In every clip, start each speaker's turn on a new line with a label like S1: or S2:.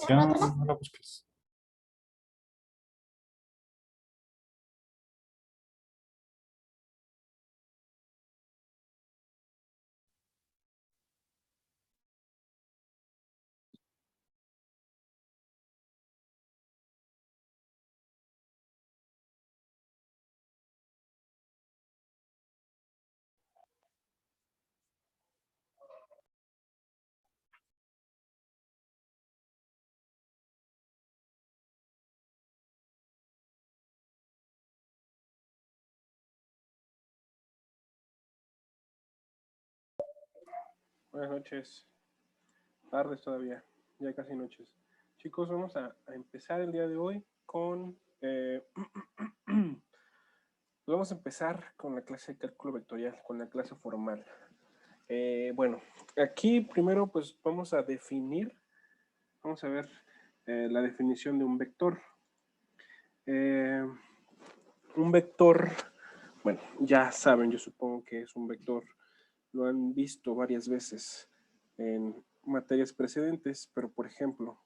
S1: Ya no la busques.
S2: Buenas noches, tardes todavía, ya casi noches. Chicos, vamos a empezar el día de hoy con... vamos a empezar con la clase de cálculo vectorial, con la clase formal. Bueno, aquí primero pues vamos a definir, vamos a ver la definición de un vector. Un vector, bueno, ya saben, yo supongo que es un vector, lo han visto varias veces en materias precedentes, pero por ejemplo,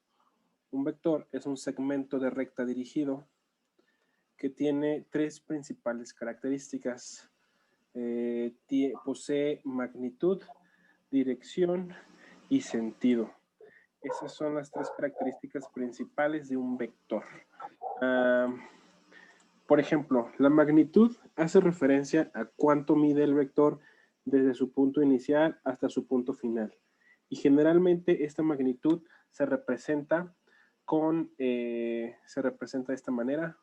S2: un vector es un segmento de recta dirigido que tiene tres principales características. Posee magnitud, dirección y sentido. Esas son las tres características principales de un vector. Por ejemplo, la magnitud hace referencia a cuánto mide el vector desde su punto inicial hasta su punto final. Y generalmente esta magnitud se representa de esta manera.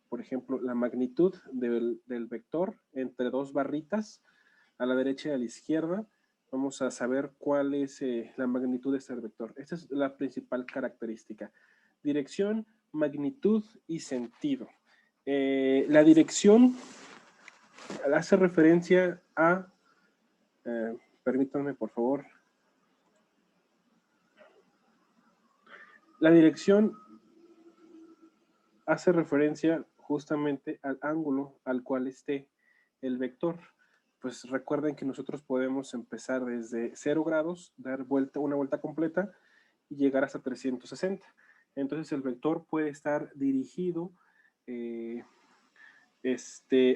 S2: Por ejemplo, la magnitud del vector entre dos barritas, a la derecha y a la izquierda, vamos a saber cuál es la magnitud de este vector. Esta es la principal característica. Dirección, magnitud y sentido. La dirección hace referencia a, permítanme por favor, la dirección hace referencia justamente al ángulo al cual esté el vector. Pues recuerden que nosotros podemos empezar desde 0 grados, dar una vuelta completa y llegar hasta 360. Entonces el vector puede estar dirigido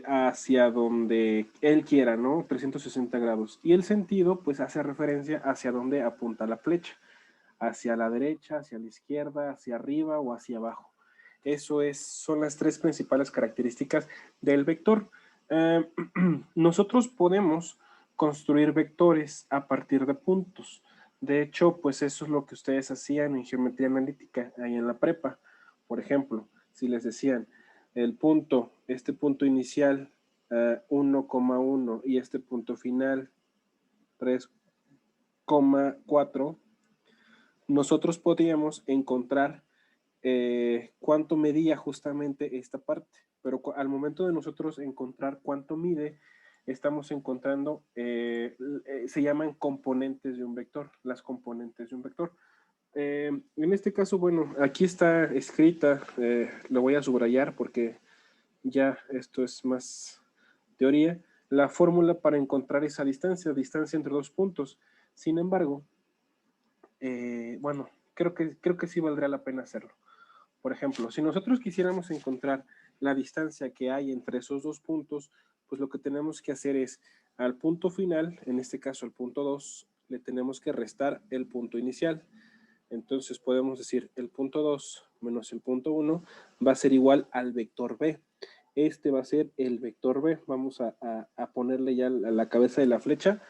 S2: hacia donde él quiera, ¿no? 360 grados. Y el sentido, pues, hace referencia hacia donde apunta la flecha. Hacia la derecha, hacia la izquierda, hacia arriba o hacia abajo. Son las tres principales características del vector. Nosotros podemos construir vectores a partir de puntos. De hecho, pues eso es lo que ustedes hacían en geometría analítica, ahí en la prepa. Por ejemplo, si les decían, este punto inicial 1,1 y este punto final 3,4, nosotros podríamos encontrar cuánto medía justamente esta parte, pero al momento de nosotros encontrar cuánto mide, estamos encontrando, se llaman componentes de un vector, las componentes de un vector. En este caso, bueno, aquí está escrita, lo voy a subrayar porque ya esto es más teoría, la fórmula para encontrar esa distancia entre dos puntos. Sin embargo, bueno, creo que sí valdría la pena hacerlo. Por ejemplo, si nosotros quisiéramos encontrar la distancia que hay entre esos dos puntos, pues lo que tenemos que hacer es al punto final, en este caso al punto 2, le tenemos que restar el punto inicial. Entonces podemos decir el punto 2 menos el punto 1 va a ser igual al vector B. Este va a ser el vector B. Vamos a ponerle ya la cabeza de la flecha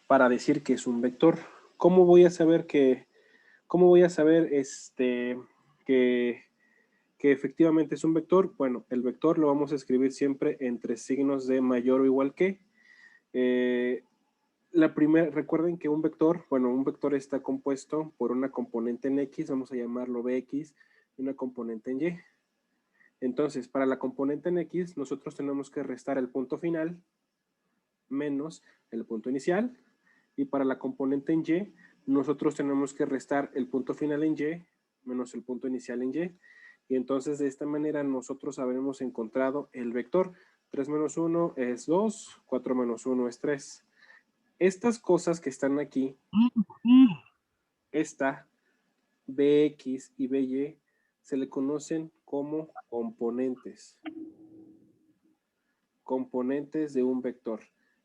S2: para decir que es un vector. ¿Cómo voy a saber que efectivamente es un vector? Bueno, el vector lo vamos a escribir siempre entre signos de mayor o igual que. Recuerden que un vector está compuesto por una componente en X, vamos a llamarlo Bx, y una componente en Y. Entonces, para la componente en X, nosotros tenemos que restar el punto final menos el punto inicial, y para la componente en Y, nosotros tenemos que restar el punto final en Y menos el punto inicial en Y, y entonces de esta manera nosotros habremos encontrado el vector. 3 menos 1 es 2, 4 menos 1 es 3. Estas cosas que están aquí, esta Bx y By se le conocen como componentes. Componentes de un vector.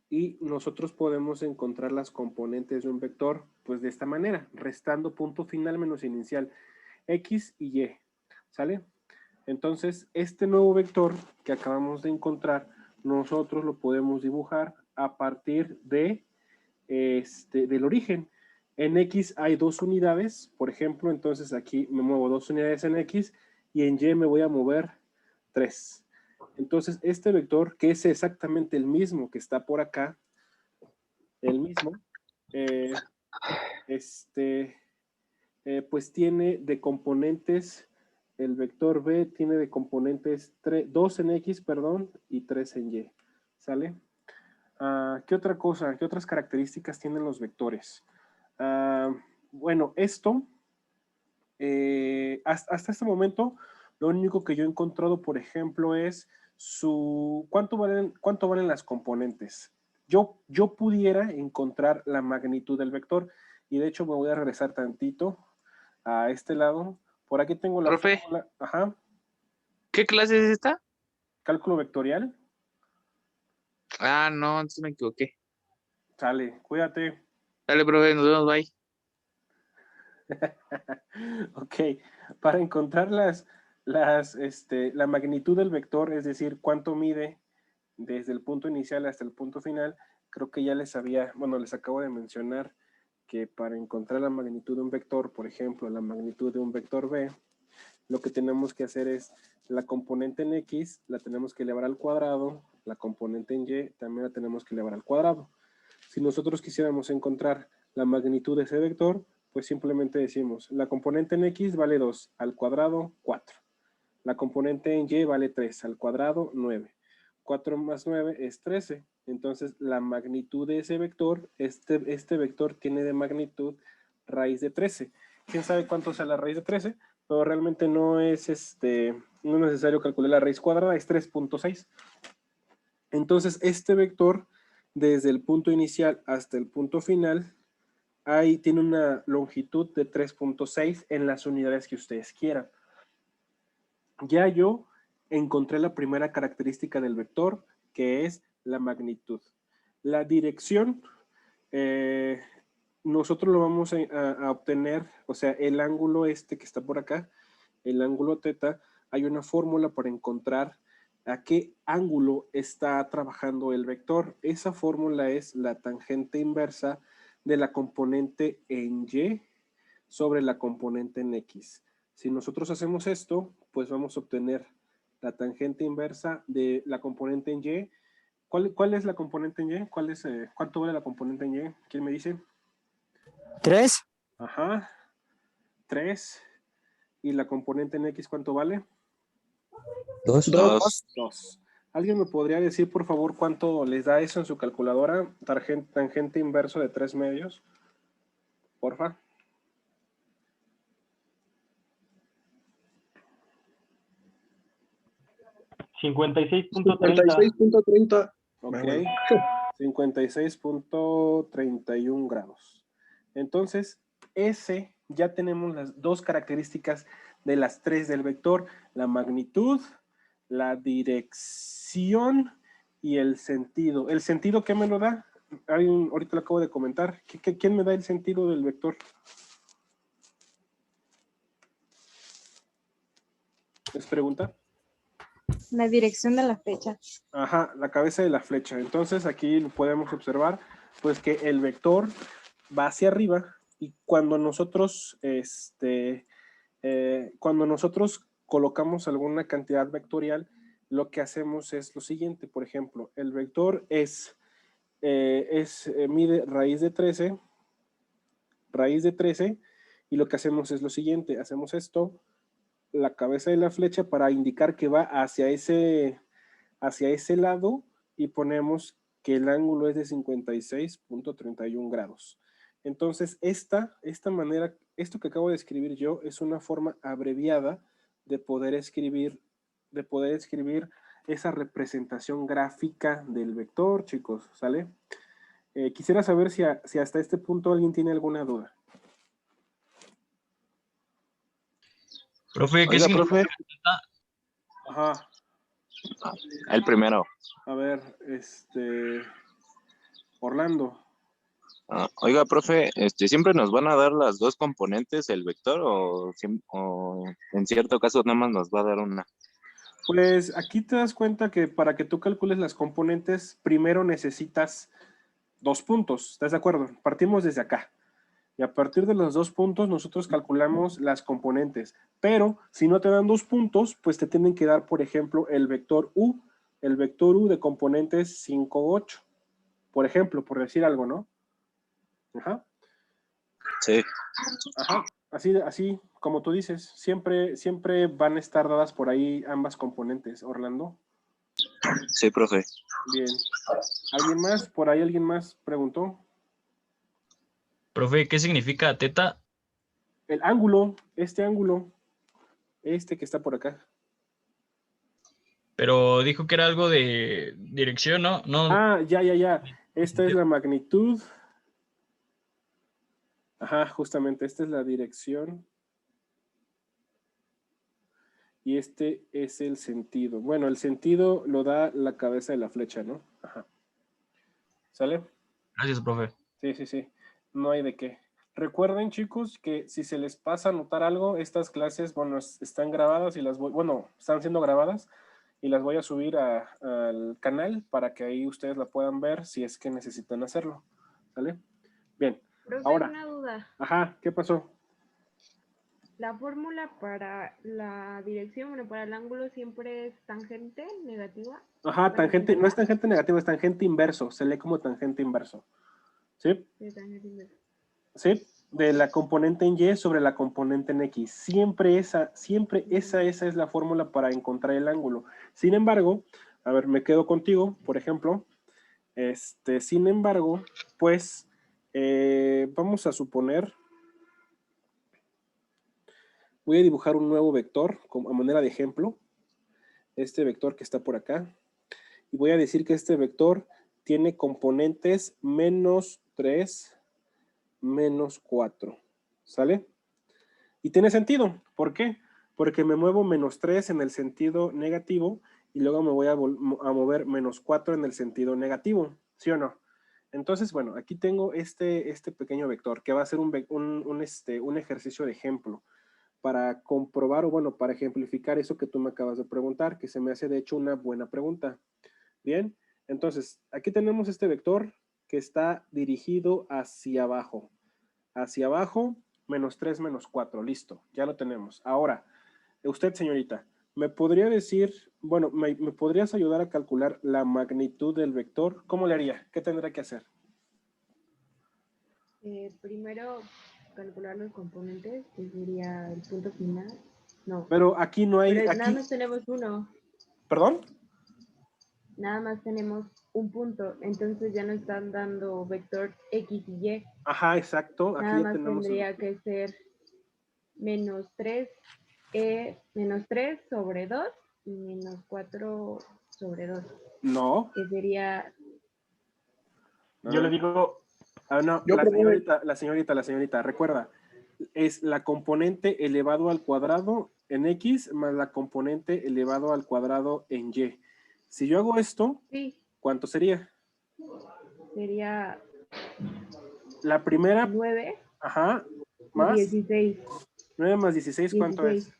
S2: Y nosotros podemos encontrar las componentes de un vector pues de esta manera, restando punto final menos inicial, x y y, ¿sale? Entonces, este nuevo vector que acabamos de encontrar, nosotros lo podemos dibujar a partir de del origen. En x hay 2 unidades, por ejemplo, entonces aquí me muevo 2 unidades en x y en y me voy a mover 3. Entonces, este vector, que es exactamente el mismo que está por acá, el mismo, pues tiene de componentes, el vector b tiene de componentes 2 en x, perdón, y 3 en y, ¿sale? ¿Qué otra cosa? ¿Qué otras características tienen los vectores? Bueno, esto, hasta este momento, lo único que yo he encontrado, por ejemplo, es ¿cuánto valen las componentes? Yo pudiera encontrar la magnitud del vector, y de hecho me voy a regresar tantito a este lado. Por aquí tengo la
S3: Profe,
S2: fórmula, ajá,
S3: ¿qué clase es esta?
S2: cálculo vectorial.
S3: Ah, no, entonces me equivoqué.
S2: Sale, cuídate.
S3: Dale, profe, nos vemos, bye.
S2: Ok, para encontrar la magnitud del vector, es decir, cuánto mide desde el punto inicial hasta el punto final, creo que ya les acabo de mencionar que para encontrar la magnitud de un vector, por ejemplo, la magnitud de un vector b, lo que tenemos que hacer es la componente en x la tenemos que elevar al cuadrado, la componente en y también la tenemos que elevar al cuadrado. Si nosotros quisiéramos encontrar la magnitud de ese vector, pues simplemente decimos, la componente en x vale 2, al cuadrado 4. La componente en y vale 3, al cuadrado 9. 4 más 9 es 13. Entonces, la magnitud de ese vector, este vector tiene de magnitud raíz de 13. ¿Quién sabe cuánto sea la raíz de 13? Pero realmente no es necesario calcular la raíz cuadrada, es 3.6. Entonces, este vector, desde el punto inicial hasta el punto final, ahí tiene una longitud de 3.6 en las unidades que ustedes quieran. Ya yo encontré la primera característica del vector, que es la magnitud. La dirección, nosotros lo vamos a obtener, o sea, el ángulo que está por acá, el ángulo θ, hay una fórmula para encontrar a qué ángulo está trabajando el vector. Esa fórmula es la tangente inversa de la componente en y sobre la componente en x. Si nosotros hacemos esto, pues vamos a obtener la tangente inversa de la componente en y. ¿Cuál es la componente en y? ¿Cuánto vale la componente en y? ¿Quién me dice?
S4: 3.
S2: Ajá, 3. ¿Y la componente en x cuánto vale?
S4: 2.
S2: 2. ¿Alguien me podría decir, por favor, cuánto les da eso en su calculadora? Tangente inverso de 3 medios. Porfa.
S1: $56.30.
S2: Ok.
S1: Bueno.
S2: 56.31 grados. Entonces, ya tenemos las dos características de las tres del vector, la magnitud, la dirección y el sentido. ¿El sentido qué me lo da? Ahorita lo acabo de comentar. ¿Quién me da el sentido del vector? ¿Es pregunta?
S5: La dirección de la flecha.
S2: Ajá, la cabeza de la flecha. Entonces aquí podemos observar pues que el vector va hacia arriba y cuando nosotros colocamos alguna cantidad vectorial, lo que hacemos es lo siguiente. Por ejemplo, el vector mide raíz de 13, y lo que hacemos es lo siguiente. Hacemos esto, la cabeza de la flecha para indicar que va hacia ese lado y ponemos que el ángulo es de 56.31 grados. Entonces, esta manera, esto que acabo de escribir yo, es una forma abreviada de poder escribir esa representación gráfica del vector, chicos, ¿sale? Quisiera saber si hasta este punto alguien tiene alguna duda.
S6: Profe, ¿qué
S7: Oiga,
S6: significa
S7: profe,
S6: teta?
S2: Ajá.
S7: el primero.
S2: A ver, Orlando.
S7: Oiga, profe, ¿siempre nos van a dar las dos componentes, el vector, o en cierto caso nada más nos va a dar una?
S2: Pues aquí te das cuenta que para que tú calcules las componentes, primero necesitas 2 puntos. ¿Estás de acuerdo? Partimos desde acá. Y a partir de los 2 puntos, nosotros calculamos las componentes. Pero si no te dan 2 puntos, pues te tienen que dar, por ejemplo, el vector U de componentes 5, 8. Por ejemplo, por decir algo, ¿no? Ajá.
S7: Sí.
S2: Ajá. Así como tú dices, siempre van a estar dadas por ahí ambas componentes, Orlando.
S7: Sí, profe.
S2: Bien. ¿Alguien más? ¿Por ahí alguien más preguntó?
S6: Profe, ¿qué significa teta?
S2: El ángulo, este que está por acá.
S6: Pero dijo que era algo de dirección, ¿no? No.
S2: Ah, ya. Esta es la magnitud. Ajá, justamente, esta es la dirección. Y este es el sentido. Bueno, el sentido lo da la cabeza de la flecha, ¿no? Ajá. ¿Sale?
S6: Gracias, profe.
S2: Sí. No hay de qué. Recuerden, chicos, que si se les pasa a notar algo, estas clases, bueno, están grabadas y están siendo grabadas y las voy a subir al canal para que ahí ustedes la puedan ver si es que necesitan hacerlo. ¿Sale? Bien.
S5: Profe,
S2: Ahora.
S5: una duda.
S2: Ajá, ¿qué pasó?
S5: La fórmula para la dirección, bueno, para el ángulo siempre es tangente negativa.
S2: Ajá, tangente, no es tangente negativo, es tangente inverso. Se lee como tangente inverso. ¿Sí?
S5: Sí, tangente inverso.
S2: ¿Sí? De la componente en Y sobre la componente en X. Siempre esa es la fórmula para encontrar el ángulo. Sin embargo, a ver, me quedo contigo, por ejemplo. Sin embargo, pues, vamos a suponer, voy a dibujar un nuevo vector a manera de ejemplo. Este vector que está por acá. Y voy a decir que este vector tiene componentes -3, -4. ¿Sale? Y tiene sentido. ¿Por qué? Porque me muevo -3 en el sentido negativo y luego me voy a mover -4 en el sentido negativo. ¿Sí o no? Entonces, bueno, aquí tengo este pequeño vector que va a ser un ejercicio de ejemplo para comprobar o, bueno, para ejemplificar eso que tú me acabas de preguntar, que se me hace de hecho una buena pregunta. Bien, entonces, aquí tenemos este vector que está dirigido hacia abajo. Hacia abajo, -3, -4, listo, ya lo tenemos. Ahora, usted, señorita, ¿me podría decir, bueno, me podrías ayudar a calcular la magnitud del vector? ¿Cómo le haría? ¿Qué tendrá que hacer?
S5: Primero, calcular los componentes, que sería el punto final. No.
S2: Pero aquí no hay,
S5: Pero
S2: aquí,
S5: nada más tenemos uno.
S2: ¿perdón?
S5: Nada más tenemos un punto. Entonces ya nos están dando vector X y Y.
S2: Ajá, exacto, aquí
S5: Nada
S2: ya
S5: más
S2: tenemos el
S5: tendría
S2: vector.
S5: que ser -3 sobre 2 y -4 sobre 2.
S2: No.
S5: Que sería...
S1: Yo le digo,
S2: No,
S1: yo probé,
S2: la señorita, recuerda, es la componente elevado al cuadrado en X más la componente elevado al cuadrado en Y. Si yo hago esto,
S5: Sí,
S2: ¿cuánto sería?
S5: sería
S2: La primera,
S5: 9
S2: ajá,
S5: y
S2: más
S5: 16.
S2: 9 más 16, ¿cuánto
S5: 16.
S2: es?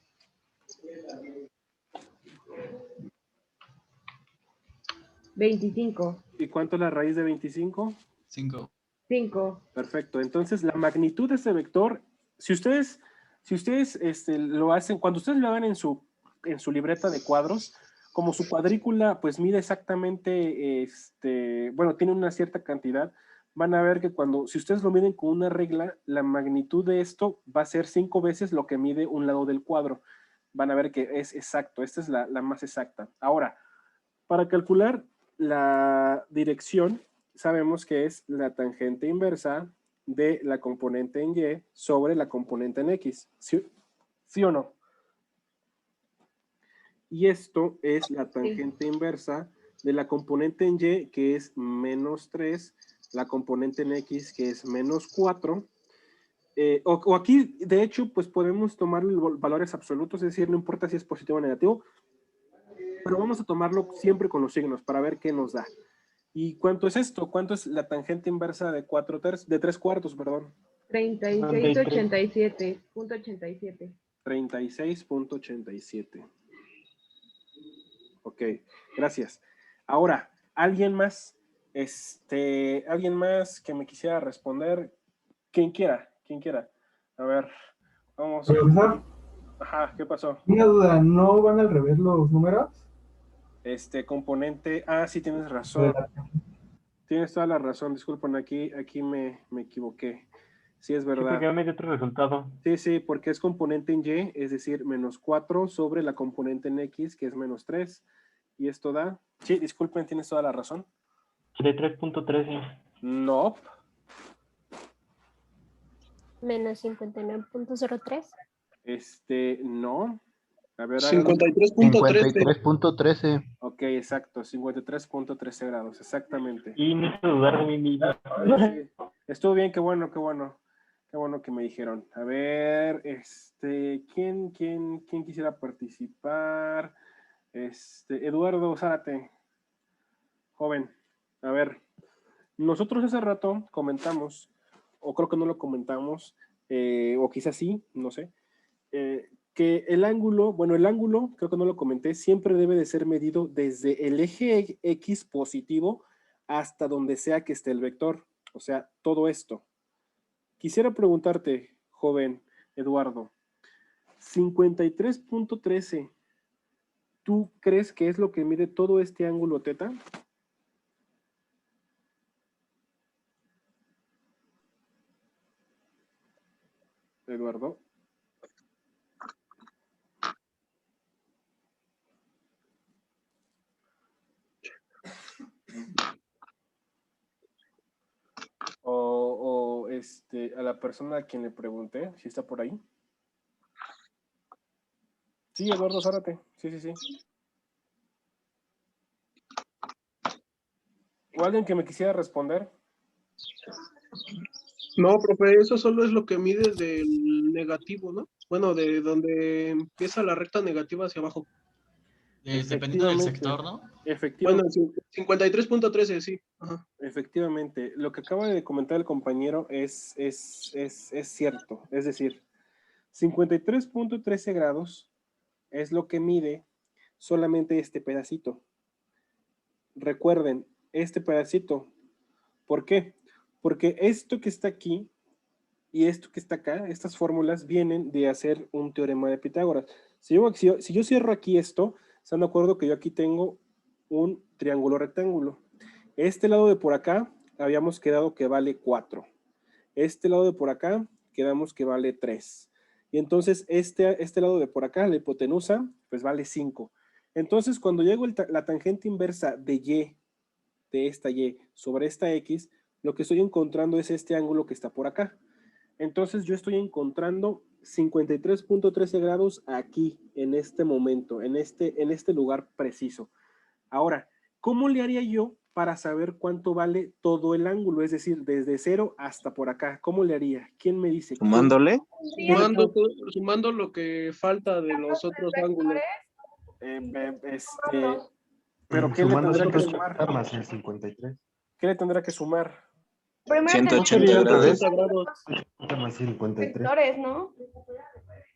S5: 25.
S2: ¿Y cuánto es la raíz de 25?
S6: 5.
S5: 5.
S2: Perfecto. Entonces, la magnitud de este vector, si ustedes lo hacen, cuando ustedes lo hagan en su libreta de cuadros, como su cuadrícula pues mide exactamente, bueno, tiene una cierta cantidad, van a ver que si ustedes lo miden con una regla, la magnitud de esto va a ser 5 veces lo que mide un lado del cuadro. Van a ver que es exacto. Esta es la más exacta. Ahora, para calcular la dirección, sabemos que es la tangente inversa de la componente en Y sobre la componente en X. ¿Sí o no? Y esto es la tangente inversa de la componente en Y, que es -3, la componente en X, que es -4, O aquí, de hecho, pues podemos tomar valores absolutos, es decir, no importa si es positivo o negativo, pero vamos a tomarlo siempre con los signos para ver qué nos da. ¿Y cuánto es esto? ¿Cuánto es la tangente inversa de 3 cuartos, perdón?
S5: 36.87.87.
S2: 36.87. Ok, gracias. Ahora, ¿alguien más? ¿Alguien más que me quisiera responder? Quien quiera. A ver, vamos.
S8: Profesor,
S2: Ajá, ¿qué pasó?
S8: una duda, ¿no van al revés los números?
S2: Componente. Ah, sí, tienes
S8: De
S2: razón.
S8: la-
S2: Tienes toda la razón. Disculpen, aquí me equivoqué. Sí, es
S1: Sí, porque
S2: verdad.
S1: ya me dio otro resultado.
S2: Sí, porque es componente en Y, es decir, menos 4 sobre la componente en X, que es menos 3. Y esto da. Sí, disculpen, tienes toda la razón.
S1: De 3.13.
S2: No.
S9: Menos 59.03.
S2: No. A ver, háganlo.
S10: 53.13.
S4: 53.13.
S2: Ok, exacto, 53.13 grados, exactamente.
S1: Y me hizo dudar de mi vida.
S2: Sí, estuvo bien, qué bueno que me dijeron. A ver, ¿quién quisiera participar? Eduardo Zárate, joven. A ver, nosotros hace rato comentamos, o creo que no lo comentamos, o quizás sí, no sé, que el ángulo, creo que no lo comenté, siempre debe de ser medido desde el eje X positivo hasta donde sea que esté el vector, o sea, todo esto. Quisiera preguntarte, joven Eduardo, 53.13, ¿tú crees que es lo que mide todo este ángulo teta? Eduardo. A la persona a quien le pregunté, si está por ahí. Sí, Eduardo Zárate. Sí. ¿O alguien que me quisiera responder?
S10: No, profe, eso solo es lo que mide del negativo, ¿no? Bueno, de donde empieza la recta negativa hacia abajo.
S6: Dependiendo del sector, ¿no?
S10: Bueno,
S2: Efectivamente.
S10: 53.13, sí. Ajá.
S2: Efectivamente, lo que acaba de comentar el compañero es cierto. Es decir, 53.13 grados es lo que mide solamente este pedacito. Recuerden, este pedacito. ¿Por qué? Porque esto que está aquí y esto que está acá, estas fórmulas vienen de hacer un teorema de Pitágoras. Si yo cierro aquí esto, ¿están de acuerdo que yo aquí tengo un triángulo rectángulo? Este lado de por acá habíamos quedado que vale 4. Este lado de por acá quedamos que vale 3. Y entonces este lado de por acá, la hipotenusa, pues vale 5. Entonces cuando llego la tangente inversa de Y, de esta Y sobre esta X, lo que estoy encontrando es este ángulo que está por acá. Entonces yo estoy encontrando 53.13 grados aquí, en este momento, en este lugar preciso. Ahora, ¿cómo le haría yo para saber cuánto vale todo el ángulo? Es decir, desde 0 hasta por acá. ¿Cómo le haría? ¿Quién me dice?
S7: ¿Sumándole?
S10: Sumando lo que falta de los otros ángulos.
S2: ¿Pero qué le
S4: Sumando
S2: tendrá que
S4: 180
S2: sumar?
S4: más el 53.
S2: ¿Qué le tendrá que sumar?
S9: Primero
S7: 180
S9: tenemos
S7: grados.
S10: 180 grados.
S4: 180 más 53.
S9: sectores, ¿no?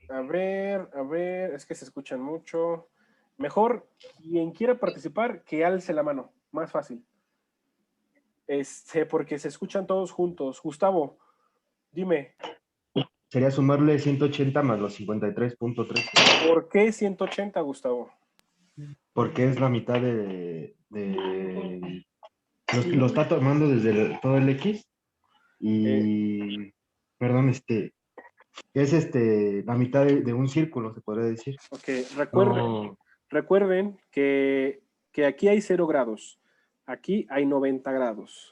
S2: A ver, es que se escuchan mucho. Mejor, quien quiera participar, que alce la mano. Más fácil. Porque se escuchan todos juntos. Gustavo, dime,
S4: Sería sumarle 180 más los 53.13.
S2: ¿por qué 180, Gustavo?
S4: Porque es la mitad lo está tomando desde todo el X. Y, perdón, es la mitad de un círculo, se podría decir.
S2: Ok, recuerden que aquí hay 0 grados. Aquí hay 90 grados.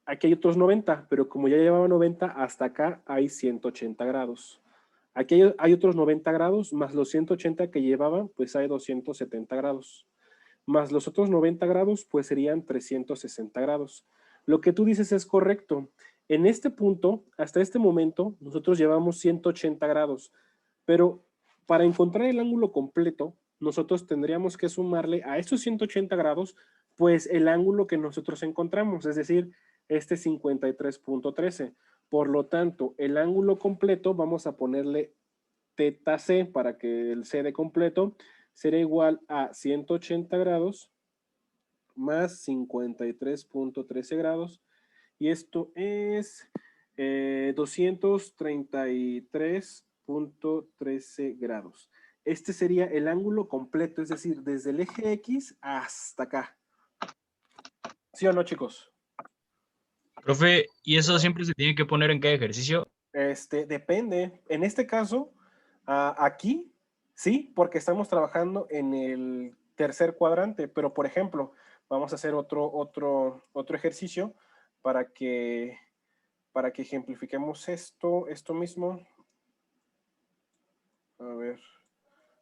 S2: Aquí hay otros 90, pero como ya llevaba 90, hasta acá hay 180 grados. Aquí hay otros 90 grados, más los 180 que llevaba, pues hay 270 grados. Más los otros 90 grados, pues serían 360 grados. Lo que tú dices es correcto. En este punto, hasta este momento, nosotros llevamos 180 grados, pero para encontrar el ángulo completo, nosotros tendríamos que sumarle a estos 180 grados, pues el ángulo que nosotros encontramos, es decir, este 53.13. Por lo tanto, el ángulo completo, vamos a ponerle teta C para que el C de completo será igual a 180 grados más 53.13 grados. Y esto es 233.13 grados. Este sería el ángulo completo, es decir, desde el eje X hasta acá. ¿Sí o no, chicos?
S6: Profe, ¿y eso siempre se tiene que poner en cada ejercicio?
S2: Depende. En este caso, aquí, sí, porque estamos trabajando en el tercer cuadrante, pero por ejemplo, vamos a hacer otro ejercicio para que ejemplifiquemos esto mismo. A ver.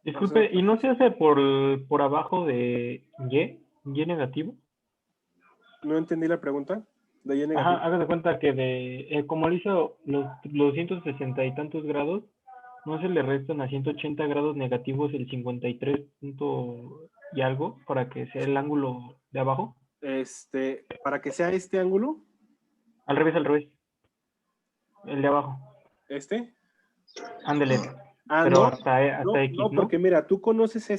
S1: Disculpe, ¿y no se hace por abajo de Y negativo?
S2: No entendí la pregunta. De Y negativo.
S1: Ajá, haga de cuenta que como le hizo los 160 y tantos grados, ¿no se le restan a 180 grados negativos el 53 punto y algo para que sea el ángulo de abajo?
S2: Para que sea este ángulo.
S1: Al revés. El de abajo.
S2: ¿Este?
S1: Ándele.
S2: Ah,
S1: Pero
S2: no.
S1: hasta X,
S2: No, porque mira, tú conoces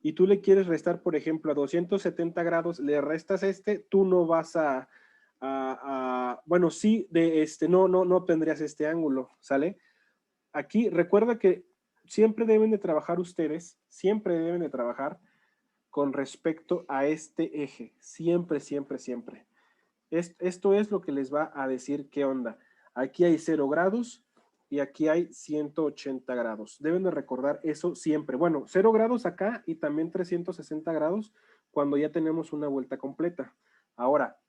S2: y tú le quieres restar, por ejemplo, a 270 grados, le restas tú no vas bueno, sí, no tendrías este ángulo, ¿sale? Aquí, recuerda que siempre deben de trabajar ustedes, siempre deben de trabajar con respecto a este eje, siempre. Esto es lo que les va a decir qué onda. Aquí hay 0 grados y aquí hay 180 grados. Deben de recordar eso siempre. Bueno, 0 grados acá y también 360 grados cuando ya tenemos una vuelta completa. Ahora,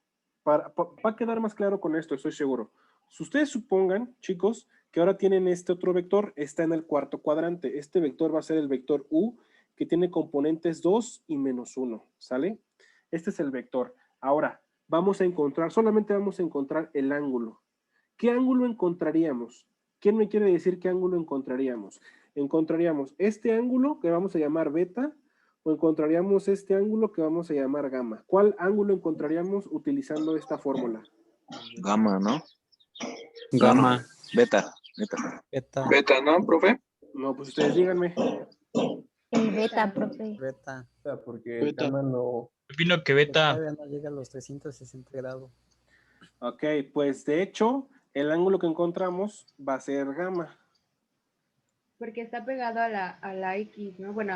S2: para quedar más claro con esto, estoy seguro. Si ustedes supongan, chicos, que ahora tienen este otro vector, está en el cuarto cuadrante. Este vector va a ser el vector U, que tiene componentes 2 y menos 1, ¿sale? Este es el vector. Ahora, solamente vamos a encontrar el ángulo. ¿Qué ángulo encontraríamos? ¿Quién me quiere decir qué ángulo encontraríamos? Encontraríamos este ángulo que vamos a llamar beta o encontraríamos este ángulo que vamos a llamar gamma. ¿Cuál ángulo encontraríamos utilizando esta fórmula?
S7: Gamma, ¿no?
S3: Gamma.
S7: Beta.
S10: Beta, ¿no, profe?
S2: No, pues ustedes díganme.
S9: El beta, profe.
S11: Beta. Porque
S10: Beta.
S11: gamma no,
S6: Opino que beta.
S11: todavía no llega a los 360 grados.
S2: Ok, pues de hecho, el ángulo que encontramos va a ser gamma.
S5: Porque está pegado a la X, ¿no? Bueno,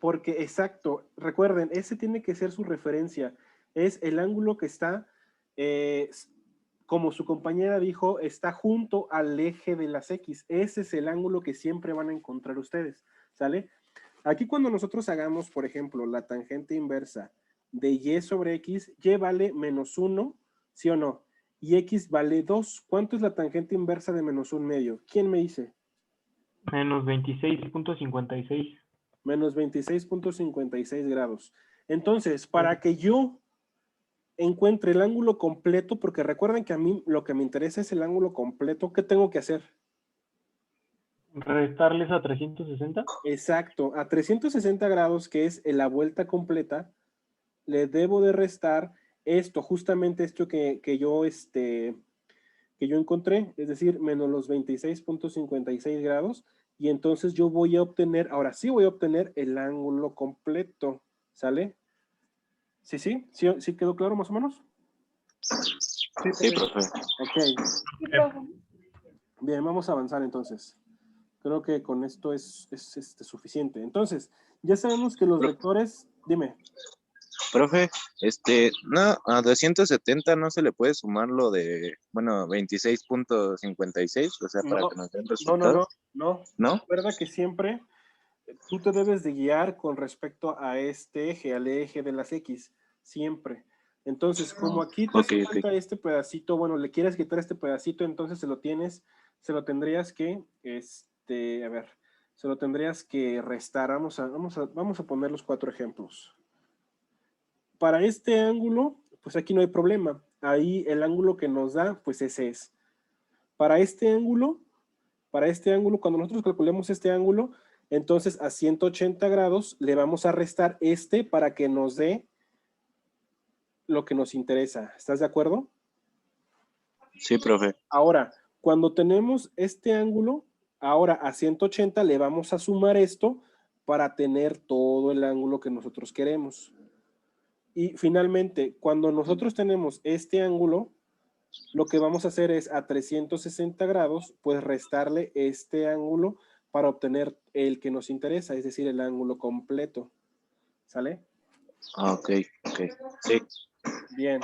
S2: Porque, exacto, recuerden, ese tiene que ser su referencia. Es el ángulo que está, como su compañera dijo, está junto al eje de las X. Ese es el ángulo que siempre van a encontrar ustedes, ¿sale? Aquí cuando nosotros hagamos, por ejemplo, la tangente inversa de Y sobre X, Y vale menos 1, ¿sí o no? Y X vale 2. ¿Cuánto es la tangente inversa de menos 1 medio? ¿Quién me dice?
S1: Menos 26.56.
S2: Menos 26.56 grados. Entonces, para que yo encuentre el ángulo completo, porque recuerden que a mí lo que me interesa es el ángulo completo, ¿qué tengo que hacer?
S1: ¿Restarles a 360?
S2: Exacto, a 360 grados, que es la vuelta completa, le debo de restar justamente esto que yo encontré, es decir, menos los 26.56 grados, y entonces yo voy a obtener, ahora sí voy a obtener el ángulo completo, ¿sale? ¿Sí quedó claro más o menos?
S7: Sí, profe.
S2: Ok.
S5: sí, profe.
S2: Bien, vamos a avanzar entonces. Creo que con esto es suficiente. Entonces, ya sabemos que los vectores, dime.
S7: Profe, no, a 270 no se le puede sumar lo de, 26.56, o sea, para que nos den resultados.
S2: No.
S7: ¿No?
S2: Recuerda que siempre tú te debes de guiar con respecto a este eje, al eje de las X, siempre. Entonces, como aquí te hace falta este pedacito, bueno, le quieres quitar este pedacito, entonces se lo tendrías que, se lo tendrías que restar. Vamos a poner los 4 ejemplos. Para este ángulo, pues aquí no hay problema. ahí el ángulo que nos da, pues ese es. Para este ángulo, cuando nosotros calculemos este ángulo, entonces a 180 grados le vamos a restar este para que nos dé lo que nos interesa. ¿Estás de acuerdo?
S7: Sí, profe.
S2: Ahora, cuando tenemos este ángulo, ahora a 180 le vamos a sumar esto para tener todo el ángulo que nosotros queremos. Y finalmente, cuando nosotros tenemos este ángulo, lo que vamos a hacer es a 360 grados, pues restarle este ángulo para obtener el que nos interesa, es decir, el ángulo completo. ¿Sale?
S7: Ok. Sí.
S2: Bien.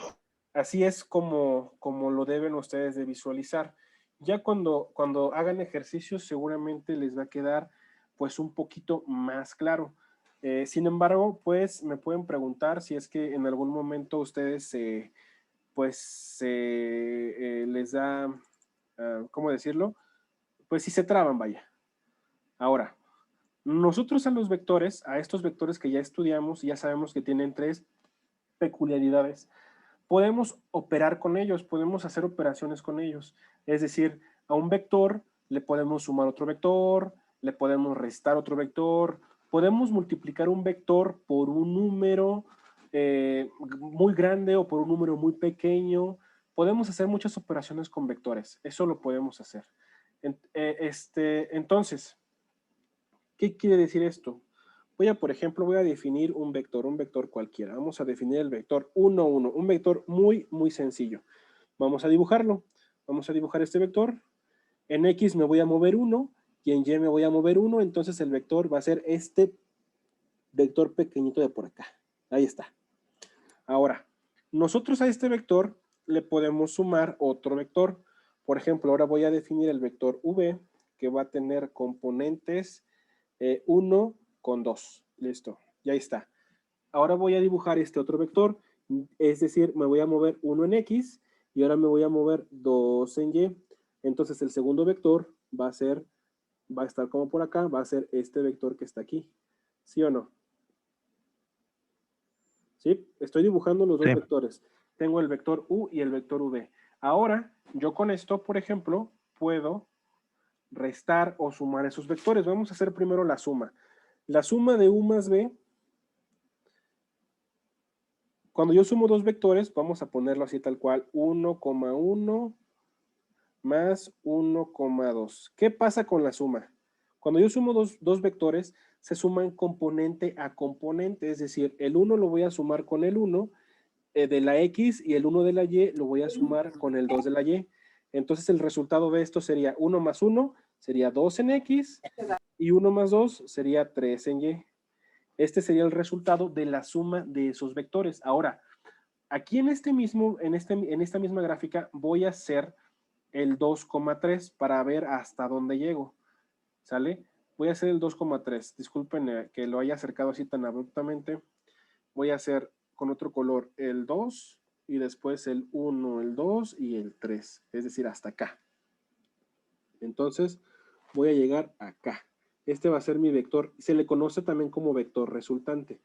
S2: Así es como lo deben ustedes de visualizar. Ya cuando hagan ejercicios seguramente les va a quedar pues un poquito más claro. Sin embargo, pues me pueden preguntar si es que en algún momento ustedes les da, ¿cómo decirlo? Pues si se traban, vaya. Ahora, nosotros a estos vectores que ya estudiamos, ya sabemos que tienen 3 peculiaridades. Podemos operar con ellos, podemos hacer operaciones con ellos. Es decir, a un vector le podemos sumar otro vector, le podemos restar otro vector, podemos multiplicar un vector por un número muy grande o por un número muy pequeño. Podemos hacer muchas operaciones con vectores, eso lo podemos hacer. Entonces, ¿qué quiere decir esto? Por ejemplo, voy a definir un vector cualquiera. Vamos a definir el vector 1, 1, un vector muy, muy sencillo. Vamos a dibujarlo. Vamos a dibujar este vector. En X me voy a mover 1 y en Y me voy a mover 1, entonces el vector va a ser este vector pequeñito de por acá. Ahí está. Ahora, nosotros a este vector le podemos sumar otro vector. Por ejemplo, ahora voy a definir el vector V, que va a tener componentes 1 con 2. Listo, ya está. Ahora voy a dibujar este otro vector, es decir, me voy a mover 1 en X y ahora me voy a mover 2 en Y. Entonces el segundo vector va a estar como por acá, va a ser este vector que está aquí. ¿Sí o no? ¿Sí? Estoy dibujando los dos vectores. Tengo el vector U y el vector V. Ahora, yo con esto, por ejemplo, puedo restar o sumar esos vectores. Vamos a hacer primero la suma. La suma de U más B, cuando yo sumo dos vectores, vamos a ponerlo así tal cual, 1,1 más 1,2. ¿Qué pasa con la suma? Cuando yo sumo dos vectores, se suman componente a componente, es decir, el 1 lo voy a sumar con el 1 de la X y el 1 de la Y lo voy a sumar con el 2 de la Y. Entonces el resultado de esto sería 1 más 1, sería 2 en X, y 1 más 2 sería 3 en Y. Este sería el resultado de la suma de esos vectores. Ahora, aquí en esta misma gráfica voy a hacer el 2,3 para ver hasta dónde llego. ¿Sale? Voy a hacer el 2,3. Disculpen que lo haya acercado así tan abruptamente. Voy a hacer con otro color el 2 y después el 1, el 2 y el 3. Es decir, hasta acá. Entonces, voy a llegar acá. Este va a ser mi vector. Se le conoce también como vector resultante.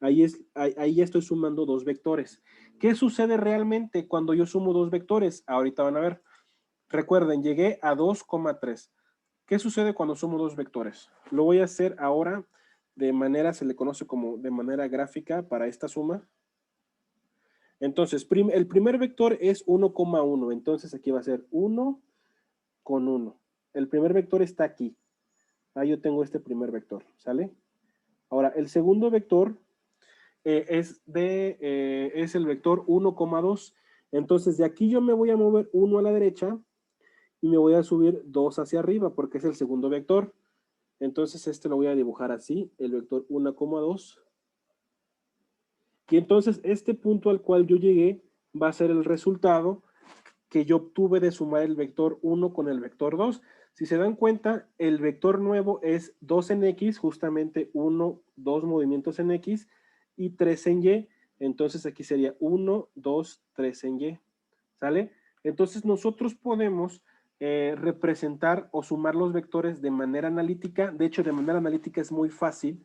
S2: Ahí ya estoy sumando dos vectores. ¿Qué sucede realmente cuando yo sumo dos vectores? Ahorita van a ver. Recuerden, llegué a 2,3. ¿Qué sucede cuando sumo dos vectores? Lo voy a hacer ahora de manera, se le conoce como de manera gráfica para esta suma. Entonces, el primer vector es 1,1. Entonces, aquí va a ser 1 con 1. El primer vector está aquí. Ahí yo tengo este primer vector, ¿sale? Ahora, el segundo vector es el vector 1,2. Entonces, de aquí yo me voy a mover 1 a la derecha y me voy a subir 2 hacia arriba porque es el segundo vector. Entonces, este lo voy a dibujar así, el vector 1,2. Y entonces, este punto al cual yo llegué va a ser el resultado que yo obtuve de sumar el vector 1 con el vector 2. Si se dan cuenta, el vector nuevo es 2 en X, justamente 2 movimientos en X y 3 en Y. Entonces aquí sería 1, 2, 3 en Y. ¿Sale? Entonces nosotros podemos representar o sumar los vectores de manera analítica. De hecho, de manera analítica es muy fácil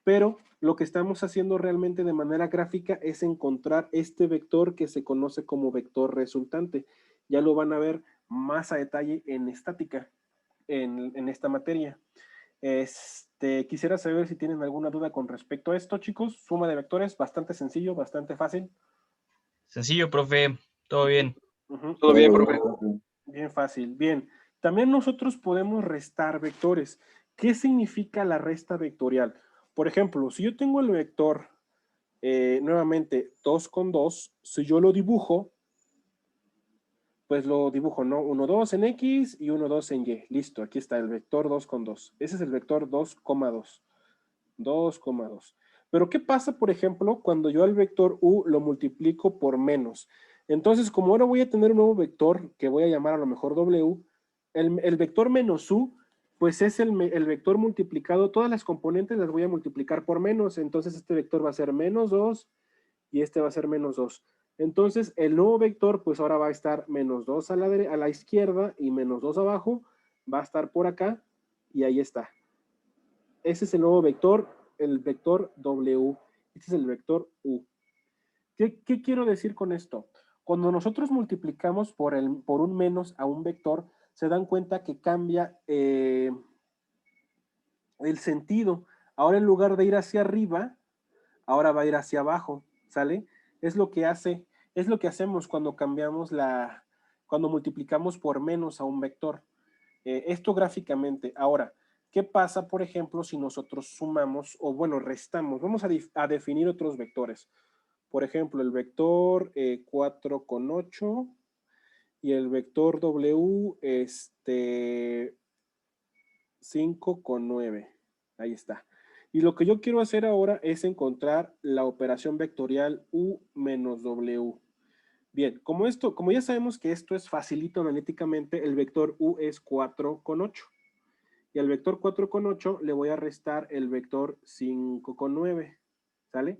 S2: pero lo que estamos haciendo realmente de manera gráfica es encontrar este vector que se conoce como vector resultante. Ya lo van a ver más a detalle en estática, en esta materia. Quisiera saber si tienen alguna duda con respecto a esto, chicos. Suma de vectores, bastante sencillo, bastante fácil.
S6: Sencillo, profe. Todo bien.
S3: Todo bien, profe.
S2: Bien fácil, bien. También nosotros podemos restar vectores. ¿Qué significa la resta vectorial? Por ejemplo, si yo tengo el vector, nuevamente, 2 con 2, si yo lo dibujo, pues lo dibujo, ¿no? 1, 2 en X y 1, 2 en Y. Listo, aquí está el vector 2 con 2. Ese es el vector 2,2. 2,2. Pero ¿qué pasa, por ejemplo, cuando yo al vector U lo multiplico por menos? Entonces, como ahora voy a tener un nuevo vector, que voy a llamar a lo mejor W, el vector menos U, pues es el vector multiplicado, todas las componentes las voy a multiplicar por menos, entonces este vector va a ser menos 2 y este va a ser menos 2. Entonces, el nuevo vector, pues ahora va a estar menos 2 a la izquierda y menos 2 abajo, va a estar por acá y ahí está. Ese es el nuevo vector, el vector W. Este es el vector U. ¿Qué quiero decir con esto? Cuando nosotros multiplicamos por un menos a un vector, se dan cuenta que cambia el sentido. Ahora en lugar de ir hacia arriba, ahora va a ir hacia abajo, ¿sale? Es lo que hacemos cuando cuando multiplicamos por menos a un vector. Esto gráficamente. Ahora, ¿qué pasa, por ejemplo, si nosotros sumamos, o bueno, restamos? Vamos a definir otros vectores. Por ejemplo, el vector 4 con 8 y el vector W 5 con 9. Ahí está. Y lo que yo quiero hacer ahora es encontrar la operación vectorial U menos W. Bien, como ya sabemos que esto es facilito analíticamente, el vector U es 4 con 8. Y al vector 4 con 8 le voy a restar el vector 5 con 9. ¿Sale?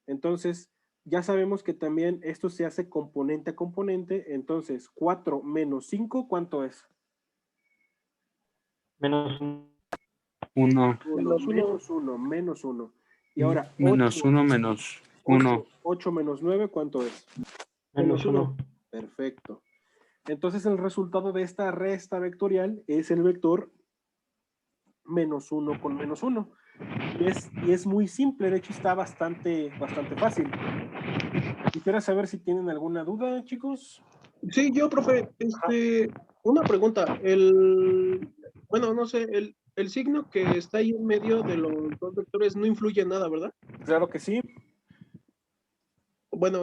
S2: Entonces, ya sabemos que también esto se hace componente a componente. Entonces, 4 menos 5, ¿cuánto es?
S1: Menos
S3: 1.
S2: Menos 1. Y ahora,
S3: Menos 1 menos 1.
S2: 8 menos 9, ¿cuánto es?
S1: menos 1.
S2: Perfecto. Entonces, el resultado de esta resta vectorial es el vector menos 1 con menos 1. Y es muy simple, de hecho está bastante fácil. Quisiera saber si tienen alguna duda, chicos.
S10: Sí, yo, profe, una pregunta. Bueno, no sé, el signo que está ahí en medio de los dos vectores no influye en nada, ¿verdad?
S2: Claro que sí.
S10: Bueno,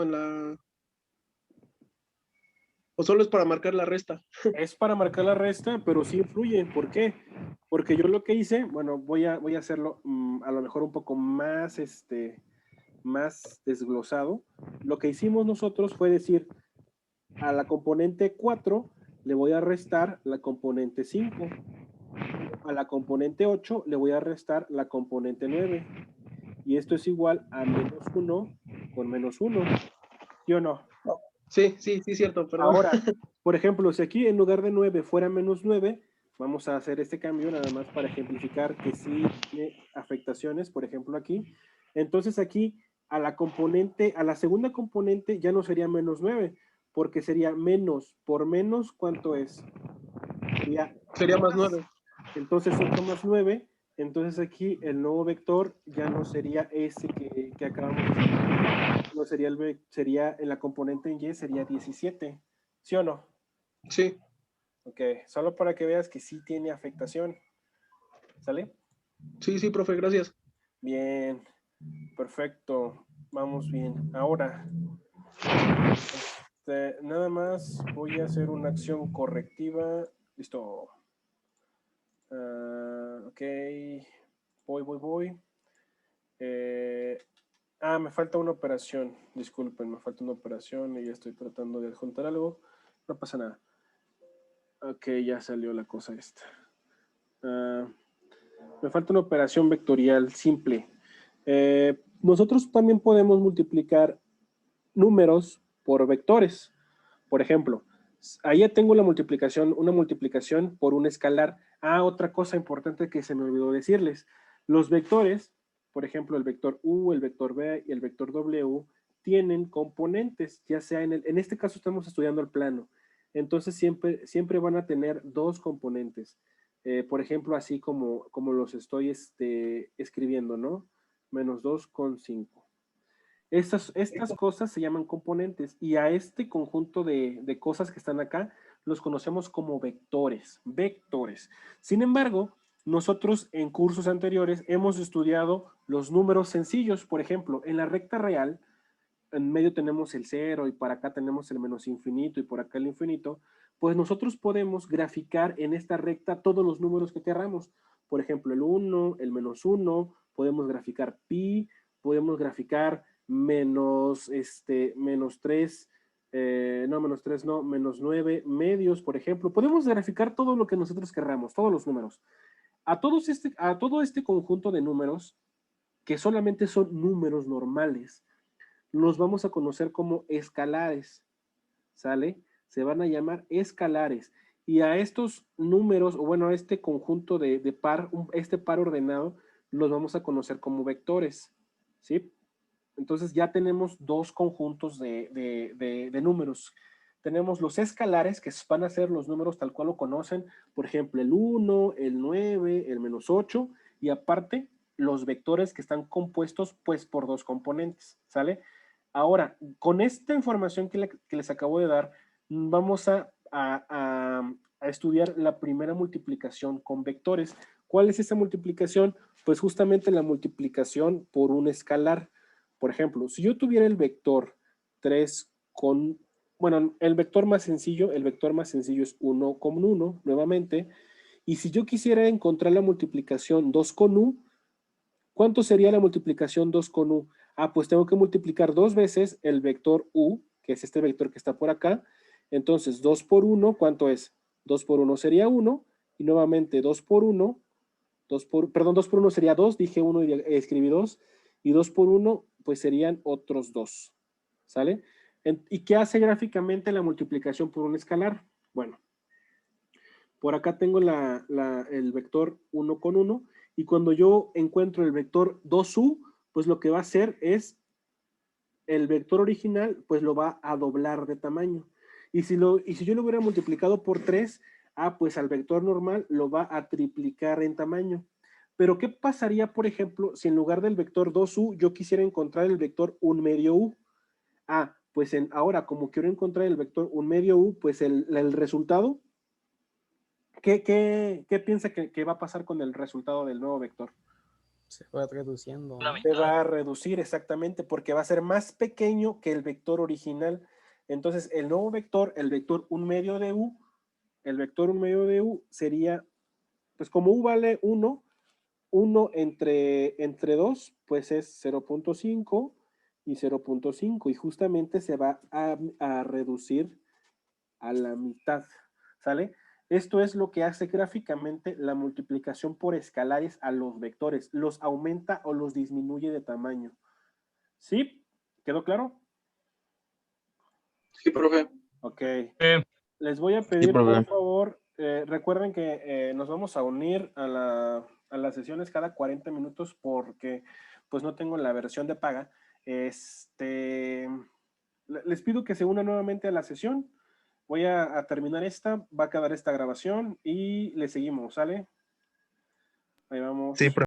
S10: ¿o solo es para marcar la resta?
S2: Es para marcar la resta, pero sí influye. ¿Por qué? Porque yo lo que hice, bueno, voy a hacerlo a lo mejor un poco más, más desglosado. Lo que hicimos nosotros fue decir, a la componente 4 le voy a restar la componente 5. A la componente 8 le voy a restar la componente 9. Y esto es igual a menos 1 con menos 1. ¿Sí o no?
S10: Sí, cierto, perdón.
S2: Ahora, por ejemplo, si aquí en lugar de 9 fuera menos 9, vamos a hacer este cambio nada más para ejemplificar que sí tiene afectaciones, por ejemplo aquí. Entonces aquí a la segunda componente ya no sería menos 9, porque sería menos por menos, ¿cuánto es?
S10: Sería más 9.
S2: Entonces 8 más 9, entonces aquí el nuevo vector ya no sería ese que acabamos de hacer. No sería en la componente en Y sería 17. ¿Sí o no?
S10: Sí.
S2: Ok, solo para que veas que sí tiene afectación. ¿Sale?
S10: Sí, profe, gracias.
S2: Bien, perfecto. Vamos bien. Ahora, nada más voy a hacer una acción correctiva. Listo. Ok, voy. Me falta una operación. Disculpen, me falta una operación y ya estoy tratando de adjuntar algo. No pasa nada. Ok, ya salió la cosa esta. Me falta una operación vectorial simple. Nosotros también podemos multiplicar números por vectores. Por ejemplo, ahí ya tengo una multiplicación por un escalar. Otra cosa importante que se me olvidó decirles. Los vectores por ejemplo, el vector U, el vector B y el vector W tienen componentes, ya sea en este caso estamos estudiando el plano, entonces siempre van a tener dos componentes. Por ejemplo, así como los estoy escribiendo, ¿no? Menos 2,5. Estas cosas se llaman componentes y a este conjunto de cosas que están acá los conocemos como vectores. Sin embargo, nosotros en cursos anteriores hemos estudiado los números sencillos. Por ejemplo, en la recta real, en medio tenemos el 0 y para acá tenemos el menos infinito y por acá el infinito, pues nosotros podemos graficar en esta recta todos los números que queramos. Por ejemplo, el 1, el menos 1, podemos graficar pi, podemos graficar menos 3, menos 9 medios, por ejemplo. Podemos graficar todo lo que nosotros querramos, todos los números. A todo este conjunto de números, que solamente son números normales, los vamos a conocer como escalares, ¿sale? Se van a llamar escalares. Y a estos números, o bueno, a este conjunto de par, este par ordenado, los vamos a conocer como vectores, ¿sí? Entonces ya tenemos dos conjuntos de números. Tenemos los escalares, que van a ser los números tal cual lo conocen, por ejemplo, el 1, el 9, el menos 8, y aparte los vectores que están compuestos pues por dos componentes, ¿sale? Ahora, con esta información que les acabo de dar, vamos a estudiar la primera multiplicación con vectores. ¿Cuál es esa multiplicación? Pues justamente la multiplicación por un escalar. Por ejemplo, si yo tuviera el vector 3 con, bueno, el vector más sencillo es 1 con 1, nuevamente, y si yo quisiera encontrar la multiplicación 2 con u, ¿cuánto sería la multiplicación 2 con u? Ah, pues tengo que multiplicar dos veces el vector u, que es este vector que está por acá. Entonces, 2 por 1, ¿cuánto es? 2 por 1 sería 1, y nuevamente 2 por 1, 2 por 1 sería 2, dije 1 y escribí 2, y 2 por 1, pues serían otros 2, ¿sale? ¿Y qué hace gráficamente la multiplicación por un escalar? Bueno, por acá tengo el vector 1 con 1, y cuando yo encuentro el vector 2u, pues lo que va a hacer es, el vector original, pues lo va a doblar de tamaño. Y si yo lo hubiera multiplicado por 3, pues al vector normal lo va a triplicar en tamaño. Pero ¿qué pasaría, por ejemplo, si en lugar del vector 2u yo quisiera encontrar el vector 1 medio u? Pues ahora, como quiero encontrar el vector 1 medio u, pues el resultado, ¿qué piensa que va a pasar con el resultado del nuevo vector?
S11: Se va reduciendo.
S2: Se va a reducir exactamente porque va a ser más pequeño que el vector original. Entonces, el nuevo vector, el vector 1 medio de u, sería, pues como u vale 1, 1 entre 2, pues es 0.5 y 0.5, y justamente se va a reducir a la mitad, ¿sale? Esto es lo que hace gráficamente la multiplicación por escalares a los vectores. Los aumenta o los disminuye de tamaño. ¿Sí? ¿Quedó claro?
S3: Sí, profe.
S2: Ok. Les voy a pedir, por favor, recuerden que nos vamos a unir a las sesiones cada 40 minutos porque pues no tengo la versión de paga. Les pido que se unan nuevamente a la sesión. Voy a terminar esta, va a quedar esta grabación y le seguimos, ¿sale? Ahí vamos.
S3: Sí, profe.